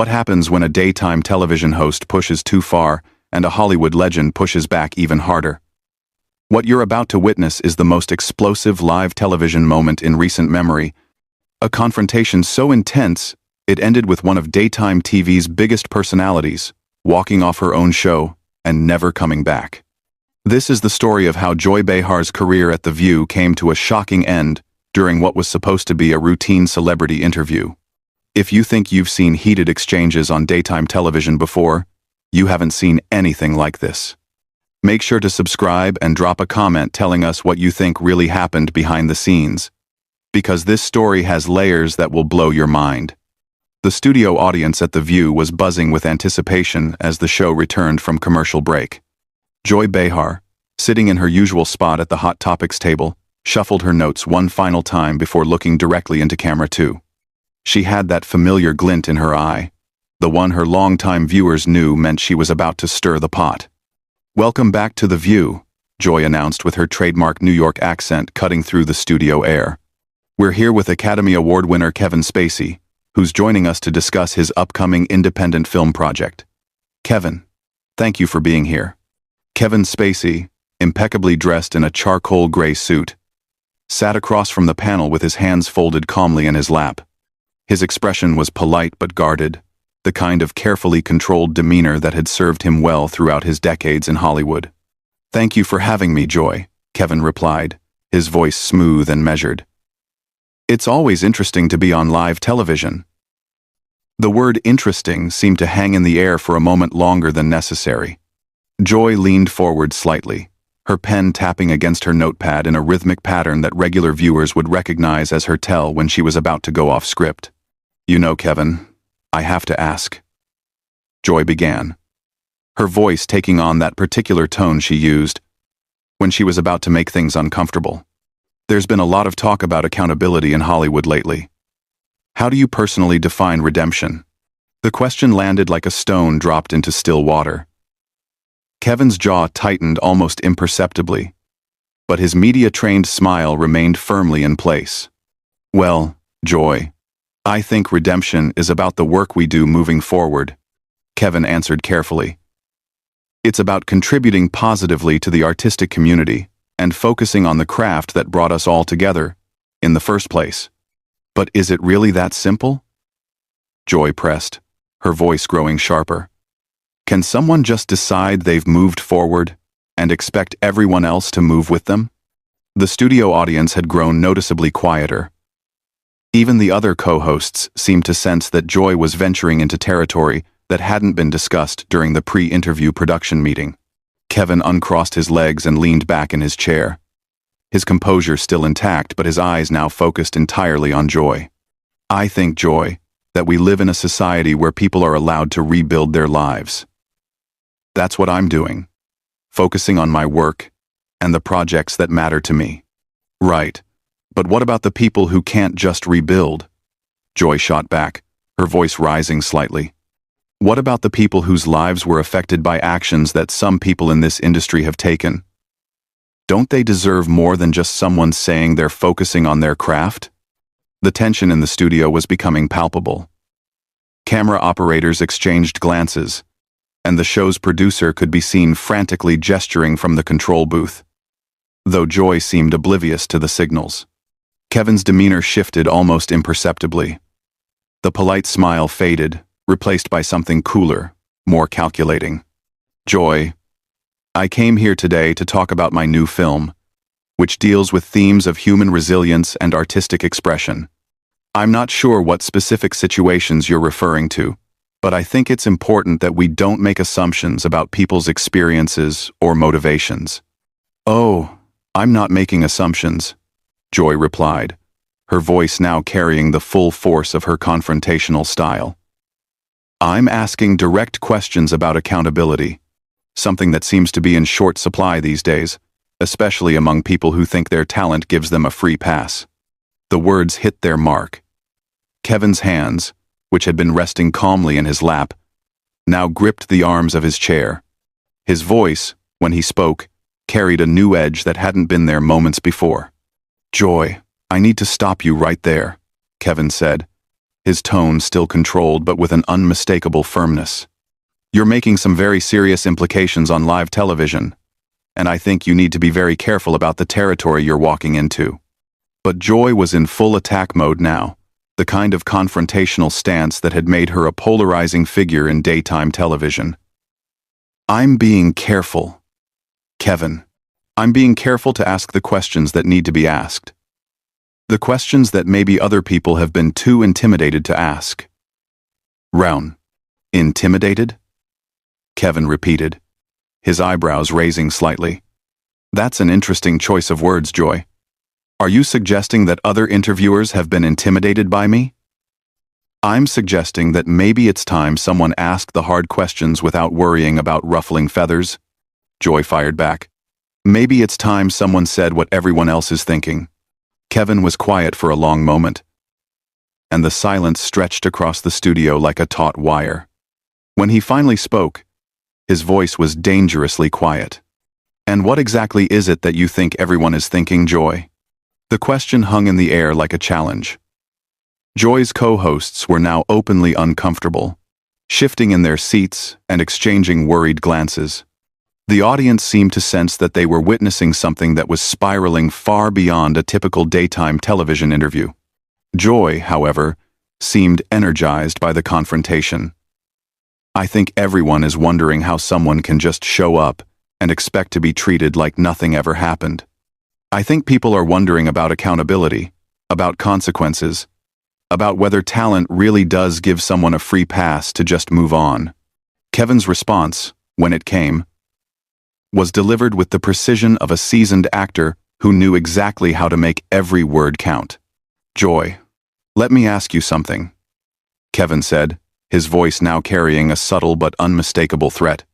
What happens when a daytime television host pushes too far and a Hollywood legend pushes back even harder? What you're about to witness is the most explosive live television moment in recent memory. A confrontation so intense, it ended with one of daytime TV's biggest personalities walking off her own show and never coming back. This is the story of how Joy Behar's career at The View came to a shocking end during what was supposed to be a routine celebrity interview. If you think you've seen heated exchanges on daytime television before, you haven't seen anything like this. Make sure to subscribe and drop a comment telling us what you think really happened behind the scenes, because this story has layers that will blow your mind. The studio audience at The View was buzzing with anticipation as the show returned from commercial break. Joy Behar, sitting in her usual spot at the Hot Topics table, shuffled her notes one final time before looking directly into camera 2. She had that familiar glint in her eye, the one her longtime viewers knew meant she was about to stir the pot. "Welcome back to The View," Joy announced with her trademark New York accent cutting through the studio air. "We're here with Academy Award winner Kevin Spacey, who's joining us to discuss his upcoming independent film project. Kevin, thank you for being here." Kevin Spacey, impeccably dressed in a charcoal gray suit, sat across from the panel with his hands folded calmly in his lap. His expression was polite but guarded, the kind of carefully controlled demeanor that had served him well throughout his decades in Hollywood. "Thank you for having me, Joy," Kevin replied, his voice smooth and measured. "It's always interesting to be on live television." The word interesting seemed to hang in the air for a moment longer than necessary. Joy leaned forward slightly, her pen tapping against her notepad in a rhythmic pattern that regular viewers would recognize as her tell when she was about to go off script. "You know, Kevin, I have to ask," Joy began, her voice taking on that particular tone she used when she was about to make things uncomfortable. "There's been a lot of talk about accountability in Hollywood lately. How do you personally define redemption?" The question landed like a stone dropped into still water. Kevin's jaw tightened almost imperceptibly, but his media-trained smile remained firmly in place. "Well, Joy, I think redemption is about the work we do moving forward," Kevin answered carefully. "It's about contributing positively to the artistic community and focusing on the craft that brought us all together in the first place." "But is it really that simple?" Joy pressed, her voice growing sharper. "Can someone just decide they've moved forward and expect everyone else to move with them?" The studio audience had grown noticeably quieter. Even the other co-hosts seemed to sense that Joy was venturing into territory that hadn't been discussed during the pre-interview production meeting. Kevin uncrossed his legs and leaned back in his chair, his composure still intact but his eyes now focused entirely on Joy. "I think, Joy, that we live in a society where people are allowed to rebuild their lives. That's what I'm doing, focusing on my work and the projects that matter to me." "Right. But what about the people who can't just rebuild?" Joy shot back, her voice rising slightly. "What about the people whose lives were affected by actions that some people in this industry have taken? Don't they deserve more than just someone saying they're focusing on their craft?" The tension in the studio was becoming palpable. Camera operators exchanged glances, and the show's producer could be seen frantically gesturing from the control booth, though Joy seemed oblivious to the signals. Kevin's demeanor shifted almost imperceptibly. The polite smile faded, replaced by something cooler, more calculating. "Joy, I came here today to talk about my new film, which deals with themes of human resilience and artistic expression. I'm not sure what specific situations you're referring to, but I think it's important that we don't make assumptions about people's experiences or motivations." "Oh, I'm not making assumptions," Joy replied, her voice now carrying the full force of her confrontational style. "I'm asking direct questions about accountability, something that seems to be in short supply these days, especially among people who think their talent gives them a free pass." The words hit their mark. Kevin's hands, which had been resting calmly in his lap, now gripped the arms of his chair. His voice, when he spoke, carried a new edge that hadn't been there moments before. "Joy, I need to stop you right there," Kevin said, his tone still controlled but with an unmistakable firmness. "You're making some very serious implications on live television, and I think you need to be very careful about the territory you're walking into." But Joy was in full attack mode now, the kind of confrontational stance that had made her a polarizing figure in daytime television. "I'm being careful, Kevin. I'm being careful to ask the questions that need to be asked. The questions that maybe other people have been too intimidated to ask." "Round. Intimidated?" Kevin repeated, his eyebrows raising slightly. "That's an interesting choice of words, Joy. Are you suggesting that other interviewers have been intimidated by me?" "I'm suggesting that maybe it's time someone asked the hard questions without worrying about ruffling feathers," Joy fired back. "Maybe it's time someone said what everyone else is thinking." Kevin was quiet for a long moment, and the silence stretched across the studio like a taut wire. When he finally spoke, his voice was dangerously quiet. "And what exactly is it that you think everyone is thinking, Joy?" The question hung in the air like a challenge. Joy's co-hosts were now openly uncomfortable, shifting in their seats and exchanging worried glances. The audience seemed to sense that they were witnessing something that was spiraling far beyond a typical daytime television interview. Joy, however, seemed energized by the confrontation. "I think everyone is wondering how someone can just show up and expect to be treated like nothing ever happened. I think people are wondering about accountability, about consequences, about whether talent really does give someone a free pass to just move on." Kevin's response, when it came, was delivered with the precision of a seasoned actor who knew exactly how to make every word count. "Joy, let me ask you something," Kevin said, his voice now carrying a subtle but unmistakable threat.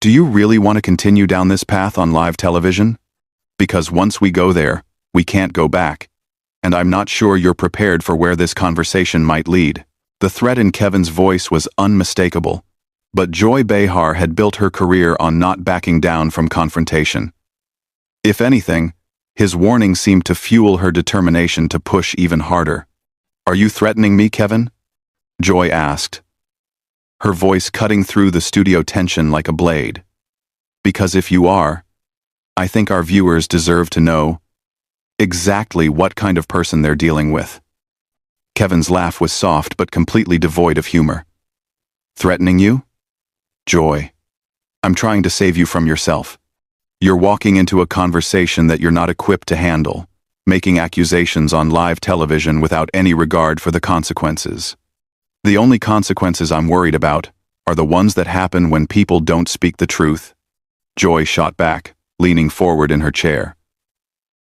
"Do you really want to continue down this path on live television? Because once we go there, we can't go back, and I'm not sure you're prepared for where this conversation might lead." The threat in Kevin's voice was unmistakable, but Joy Behar had built her career on not backing down from confrontation. If anything, his warning seemed to fuel her determination to push even harder. "Are you threatening me, Kevin?" Joy asked, her voice cutting through the studio tension like a blade. "Because if you are, I think our viewers deserve to know exactly what kind of person they're dealing with." Kevin's laugh was soft but completely devoid of humor. "Threatening you? Joy, I'm trying to save you from yourself. You're walking into a conversation that you're not equipped to handle, making accusations on live television without any regard for the consequences. The only consequences I'm worried about are the ones that happen when people don't speak the truth." Joy shot back, leaning forward in her chair.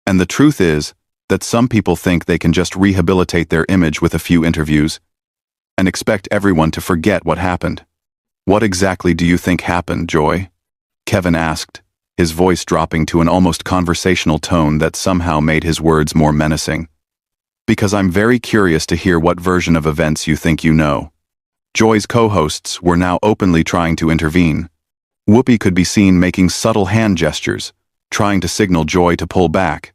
"And the truth is that some people think they can just rehabilitate their image with a few interviews and expect everyone to forget what happened." "What exactly do you think happened, Joy?" Kevin asked, his voice dropping to an almost conversational tone that somehow made his words more menacing. "Because I'm very curious to hear what version of events you think you know." Joy's co-hosts were now openly trying to intervene. Whoopi could be seen making subtle hand gestures, trying to signal Joy to pull back.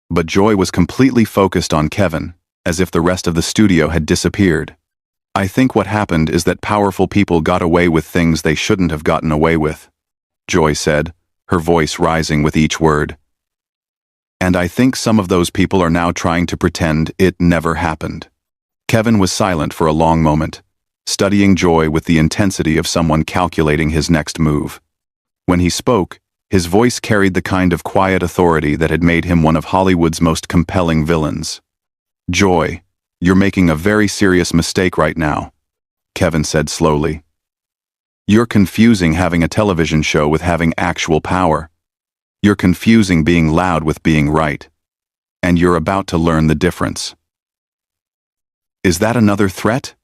But Joy was completely focused on Kevin, as if the rest of the studio had disappeared. "I think what happened is that powerful people got away with things they shouldn't have gotten away with," Joy said, her voice rising with each word. "And I think some of those people are now trying to pretend it never happened." Kevin was silent for a long moment, studying Joy with the intensity of someone calculating his next move. When he spoke, his voice carried the kind of quiet authority that had made him one of Hollywood's most compelling villains. "Joy, you're making a very serious mistake right now," Kevin said slowly. "You're confusing having a television show with having actual power. You're confusing being loud with being right. And you're about to learn the difference." "Is that another threat?"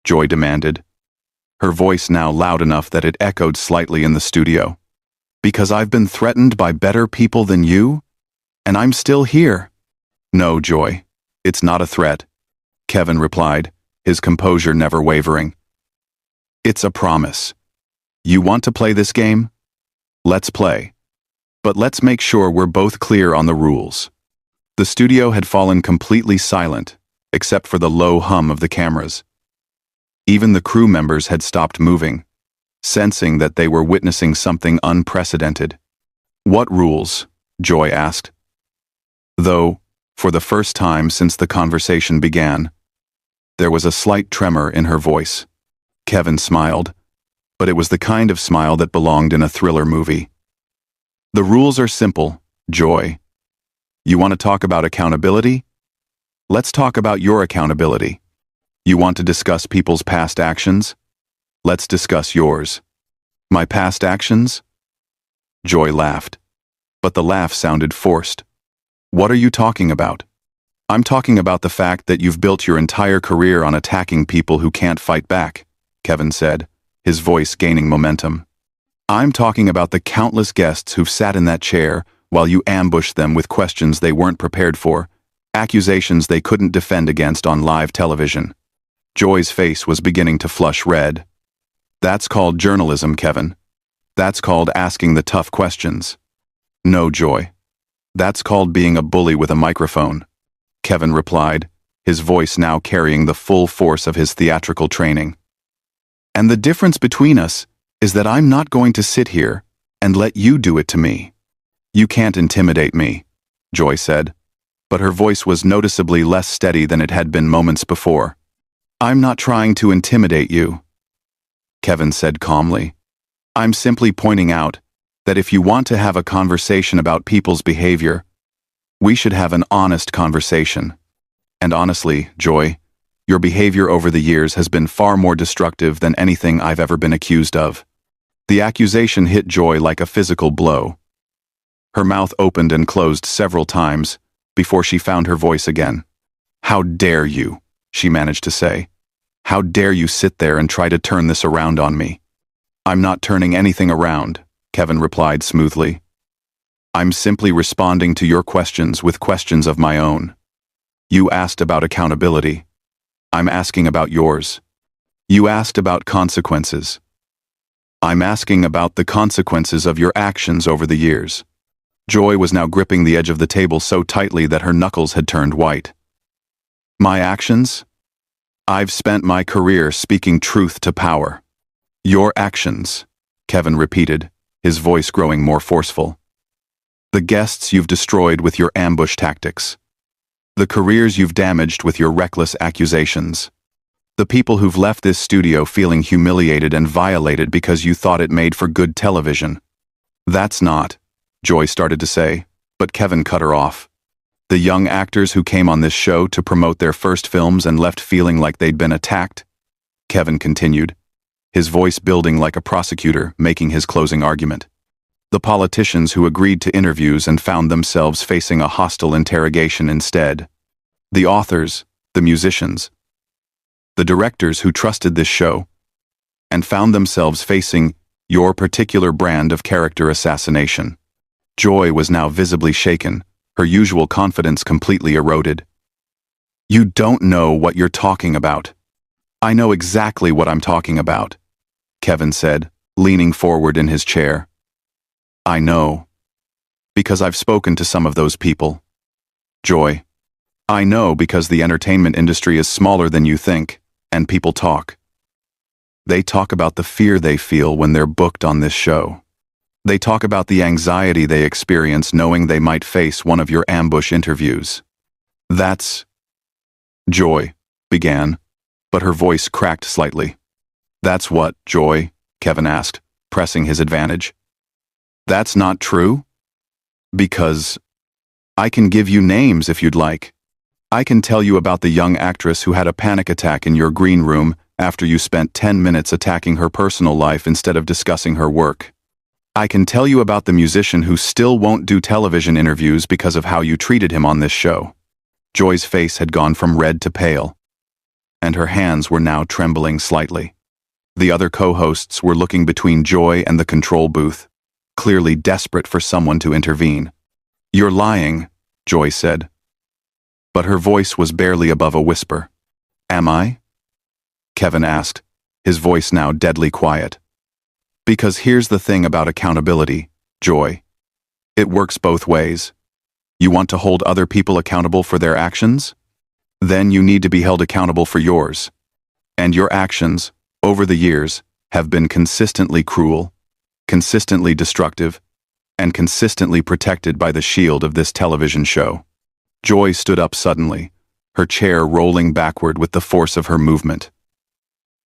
Joy demanded, her voice now loud enough that it echoed slightly in the studio. "Because I've been threatened by better people than you? And I'm still here." "No, Joy, it's not a threat," Kevin replied, his composure never wavering. "It's a promise. You want to play this game? Let's play. But let's make sure we're both clear on the rules." The studio had fallen completely silent, except for the low hum of the cameras. Even the crew members had stopped moving, sensing that they were witnessing something unprecedented. "What rules?" Joy asked. Though, for the first time since the conversation began, there was a slight tremor in her voice. Kevin smiled, but it was the kind of smile that belonged in a thriller movie. "The rules are simple, Joy. You want to talk about accountability? Let's talk about your accountability. You want to discuss people's past actions? Let's discuss yours." "My past actions?" Joy laughed, but the laugh sounded forced. "What are you talking about?" "I'm talking about the fact that you've built your entire career on attacking people who can't fight back," Kevin said, his voice gaining momentum. "I'm talking about the countless guests who've sat in that chair while you ambushed them with questions they weren't prepared for, accusations they couldn't defend against on live television." Joy's face was beginning to flush red. "That's called journalism, Kevin. That's called asking the tough questions." "No, Joy. That's called being a bully with a microphone," Kevin replied, his voice now carrying the full force of his theatrical training. "And the difference between us is that I'm not going to sit here and let you do it to me." "You can't intimidate me," Joy said, but her voice was noticeably less steady than it had been moments before. "I'm not trying to intimidate you," Kevin said calmly. "I'm simply pointing out that if you want to have a conversation about people's behavior, we should have an honest conversation. And honestly, Joy, your behavior over the years has been far more destructive than anything I've ever been accused of." The accusation hit Joy like a physical blow. Her mouth opened and closed several times before she found her voice again. "How dare you?" she managed to say. "How dare you sit there and try to turn this around on me?" "I'm not turning anything around," Kevin replied smoothly. "I'm simply responding to your questions with questions of my own. You asked about accountability. I'm asking about yours. You asked about consequences. I'm asking about the consequences of your actions over the years." Joy was now gripping the edge of the table so tightly that her knuckles had turned white. "My actions? I've spent my career speaking truth to power." "Your actions," Kevin repeated, his voice growing more forceful. "The guests you've destroyed with your ambush tactics. The careers you've damaged with your reckless accusations. The people who've left this studio feeling humiliated and violated because you thought it made for good television." "That's not," Joy started to say, but Kevin cut her off. "The young actors who came on this show to promote their first films and left feeling like they'd been attacked," Kevin continued, his voice building like a prosecutor making his closing argument. "The politicians who agreed to interviews and found themselves facing a hostile interrogation instead. The authors, the musicians, the directors who trusted this show and found themselves facing your particular brand of character assassination." Joy was now visibly shaken, her usual confidence completely eroded. "You don't know what you're talking about." "I know exactly what I'm talking about," Kevin said, leaning forward in his chair. "I know. Because I've spoken to some of those people. Joy. I know because the entertainment industry is smaller than you think, and people talk. They talk about the fear they feel when they're booked on this show. They talk about the anxiety they experience knowing they might face one of your ambush interviews. That's..." Joy began, but her voice cracked slightly. "That's what, Joy?" Kevin asked, pressing his advantage. "That's not true? Because I can give you names if you'd like. I can tell you about the young actress who had a panic attack in your green room after you spent 10 minutes attacking her personal life instead of discussing her work. I can tell you about the musician who still won't do television interviews because of how you treated him on this show." Joy's face had gone from red to pale, and her hands were now trembling slightly. The other co-hosts were looking between Joy and the control booth, clearly desperate for someone to intervene. "You're lying," Joy said. But her voice was barely above a whisper. "Am I?" Kevin asked, his voice now deadly quiet. "Because here's the thing about accountability, Joy. It works both ways. You want to hold other people accountable for their actions? then you need to be held accountable for yours. And your actions, over the years, have been consistently cruel, consistently destructive, and consistently protected by the shield of this television show. Joy stood up suddenly, her chair rolling backward with the force of her movement.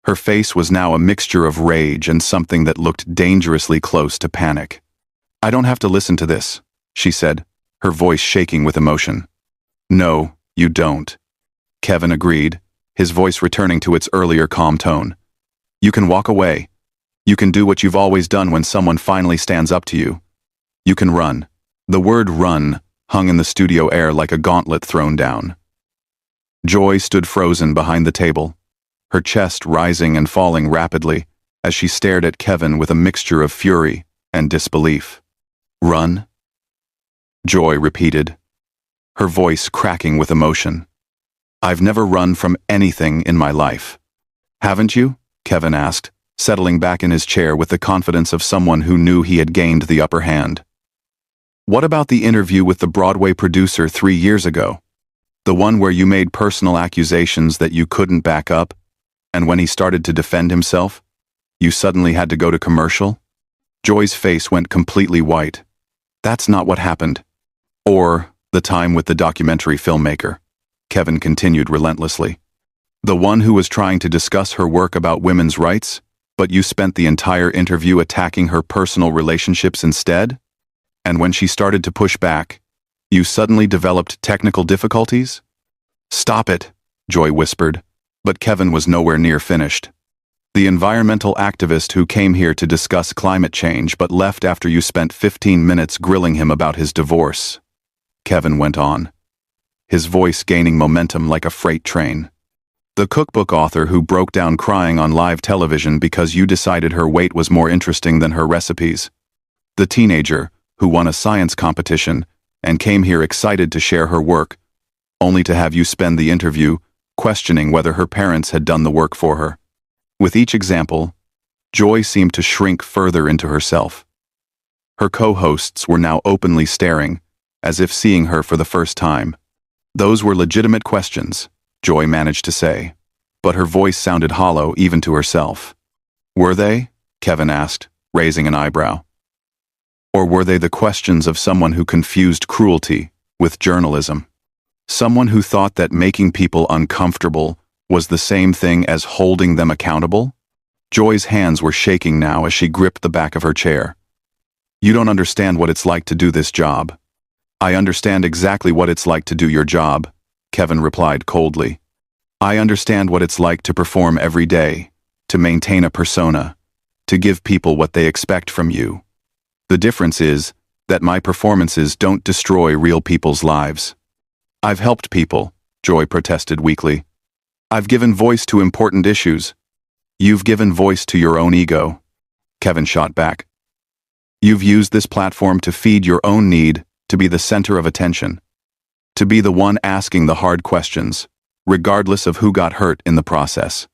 Her face was now a mixture of rage and something that looked dangerously close to panic. "I don't have to listen to this," she said, her voice shaking with emotion. "No, you don't," Kevin agreed, his voice returning to its earlier calm tone. "You can walk away. You can do what you've always done when someone finally stands up to you. You can run." The word run hung in the studio air like a gauntlet thrown down. Joy stood frozen behind the table, her chest rising and falling rapidly as she stared at Kevin with a mixture of fury and disbelief. "Run?" Joy repeated, her voice cracking with emotion. "I've never run from anything in my life." "Haven't you?" Kevin asked, settling back in his chair with the confidence of someone who knew he had gained the upper hand. "What about the interview with the Broadway producer 3 years ago? The one where you made personal accusations that you couldn't back up, and when he started to defend himself, you suddenly had to go to commercial?" Joy's face went completely white. "That's not what happened." "Or the time with the documentary filmmaker," Kevin continued relentlessly. "The one who was trying to discuss her work about women's rights, but you spent the entire interview attacking her personal relationships instead? And when she started to push back, you suddenly developed technical difficulties?" "Stop it," Joy whispered, but Kevin was nowhere near finished. "The environmental activist who came here to discuss climate change but left after you spent 15 minutes grilling him about his divorce," Kevin went on, his voice gaining momentum like a freight train. "The cookbook author who broke down crying on live television because you decided her weight was more interesting than her recipes. The teenager who won a science competition and came here excited to share her work, only to have you spend the interview questioning whether her parents had done the work for her." With each example, Joy seemed to shrink further into herself. Her co-hosts were now openly staring, as if seeing her for the first time. "Those were legitimate questions," Joy managed to say, but her voice sounded hollow even to herself. "Were they?" Kevin asked, raising an eyebrow. "Or were they the questions of someone who confused cruelty with journalism? Someone who thought that making people uncomfortable was the same thing as holding them accountable?" Joy's hands were shaking now as she gripped the back of her chair. "You don't understand what it's like to do this job." "I understand exactly what it's like to do your job," Kevin replied coldly. "I understand what it's like to perform every day, to maintain a persona, to give people what they expect from you. The difference is that my performances don't destroy real people's lives." "I've helped people," Joy protested weakly. "I've given voice to important issues." "You've given voice to your own ego," Kevin shot back. "You've used this platform to feed your own need to be the center of attention, to be the one asking the hard questions, regardless of who got hurt in the process."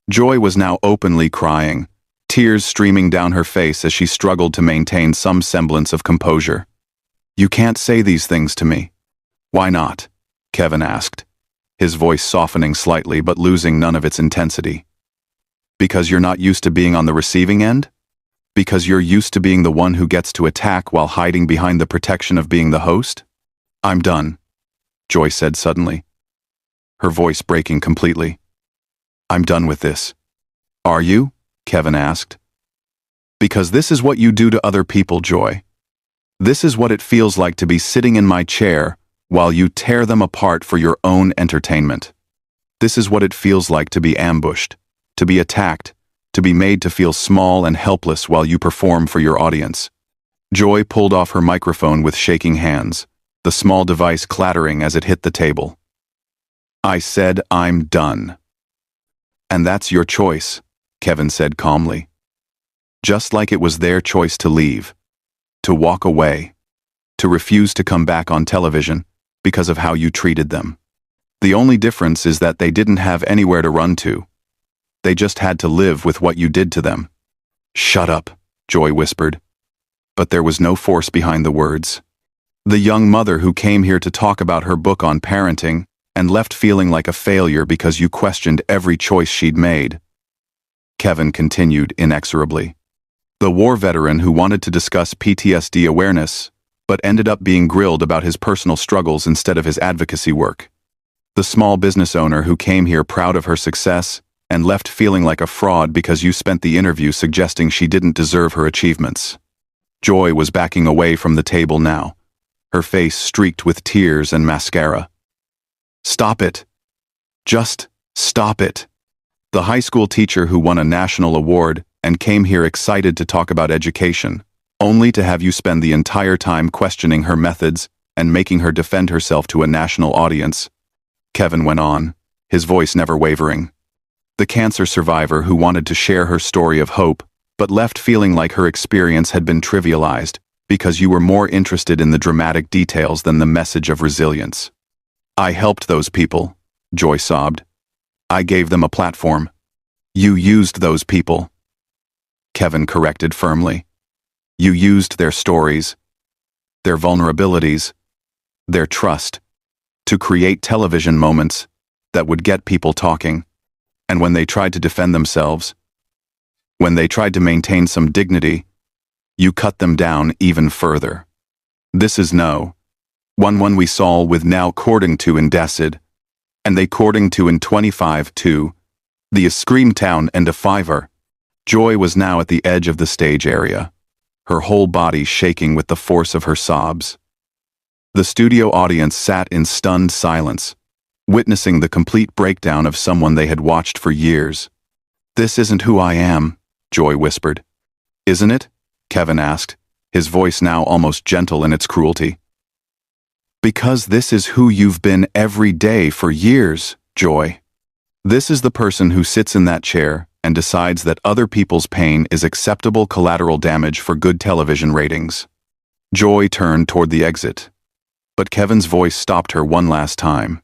Joy was now openly crying, tears streaming down her face as she struggled to maintain some semblance of composure. "You can't say these things to me." "Why not?" Kevin asked, his voice softening slightly but losing none of its intensity. "Because you're not used to being on the receiving end? Because you're used to being the one who gets to attack while hiding behind the protection of being the host?" "I'm done," Joy said suddenly, her voice breaking completely. "I'm done with this." "Are you?" Kevin asked. "Because this is what you do to other people, Joy. This is what it feels like to be sitting in my chair while you tear them apart for your own entertainment. This is what it feels like to be ambushed, to be attacked, to be made to feel small and helpless while you perform for your audience." Joy pulled off her microphone with shaking hands, the small device clattering as it hit the table. "I said I'm done." "And that's your choice," Kevin said calmly. Just like it was their choice to leave, to walk away, to refuse to come back on television because of how you treated them. The only difference is that they didn't have anywhere to run to. They just had to live with what you did to them. "Shut up," Joy whispered. But there was no force behind the words. "The young mother who came here to talk about her book on parenting and left feeling like a failure because you questioned every choice she'd made. Kevin continued inexorably. The war veteran who wanted to discuss PTSD awareness, but ended up being grilled about his personal struggles instead of his advocacy work. The small business owner who came here proud of her success and left feeling like a fraud because you spent the interview suggesting she didn't deserve her achievements. Joy was backing away from the table now, her face streaked with tears and mascara. Stop it. Just stop it. The high school teacher who won a national award and came here excited to talk about education, only to have you spend the entire time questioning her methods and making her defend herself to a national audience. Kevin went on, his voice never wavering. The cancer survivor who wanted to share her story of hope, but left feeling like her experience had been trivialized because you were more interested in the dramatic details than the message of resilience. I helped those people, Joy sobbed. I gave them a platform. You used those people. Kevin corrected firmly. You used their stories, their vulnerabilities, their trust, to create television moments that would get people talking. And when they tried to defend themselves, when they tried to maintain some dignity, you cut them down even further. This is no. One we saw with now courting to in Decid, and they courting to in 25 too, the Screamtown and a fiver. Joy was now at the edge of the stage area, her whole body shaking with the force of her sobs. The studio audience sat in stunned silence, witnessing the complete breakdown of someone they had watched for years. This isn't who I am, Joy whispered. Isn't it? Kevin asked, his voice now almost gentle in its cruelty. Because this is who you've been every day for years, Joy. This is the person who sits in that chair and decides that other people's pain is acceptable collateral damage for good television ratings. Joy turned toward the exit, but Kevin's voice stopped her one last time.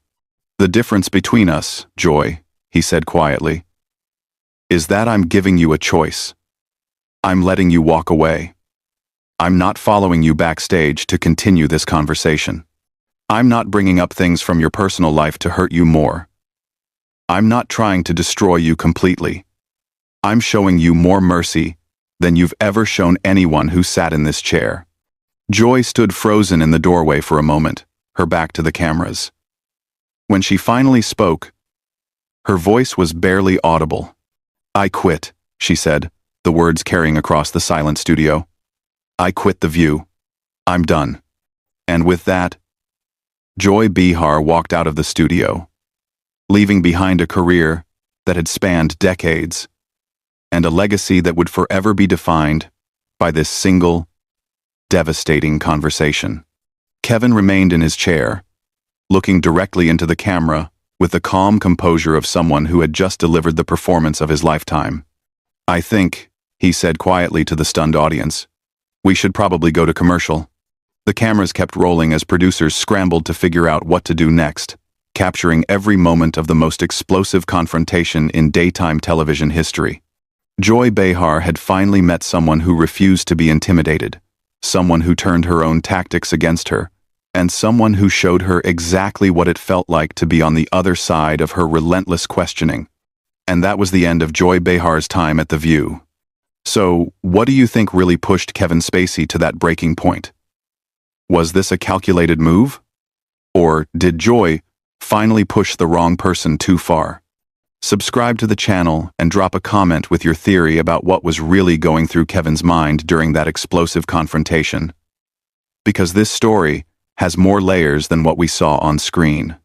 The difference between us, Joy, he said quietly, is that I'm giving you a choice. I'm letting you walk away. I'm not following you backstage to continue this conversation. I'm not bringing up things from your personal life to hurt you more. I'm not trying to destroy you completely. I'm showing you more mercy than you've ever shown anyone who sat in this chair. Joy stood frozen in the doorway for a moment, her back to the cameras. When she finally spoke, her voice was barely audible. I quit, she said, the words carrying across the silent studio. I quit The View. I'm done. And with that, Joy Behar walked out of the studio, leaving behind a career that had spanned decades, and a legacy that would forever be defined by this single, devastating conversation. Kevin remained in his chair, looking directly into the camera with the calm composure of someone who had just delivered the performance of his lifetime. I think, he said quietly to the stunned audience, we should probably go to commercial. The cameras kept rolling as producers scrambled to figure out what to do next, capturing every moment of the most explosive confrontation in daytime television history. Joy Behar had finally met someone who refused to be intimidated, someone who turned her own tactics against her, and someone who showed her exactly what it felt like to be on the other side of her relentless questioning. And that was the end of Joy Behar's time at The View. So, what do you think really pushed Kevin Spacey to that breaking point? Was this a calculated move? Or did Joy finally push the wrong person too far? Subscribe to the channel and drop a comment with your theory about what was really going through Kevin's mind during that explosive confrontation. Because this story has more layers than what we saw on screen.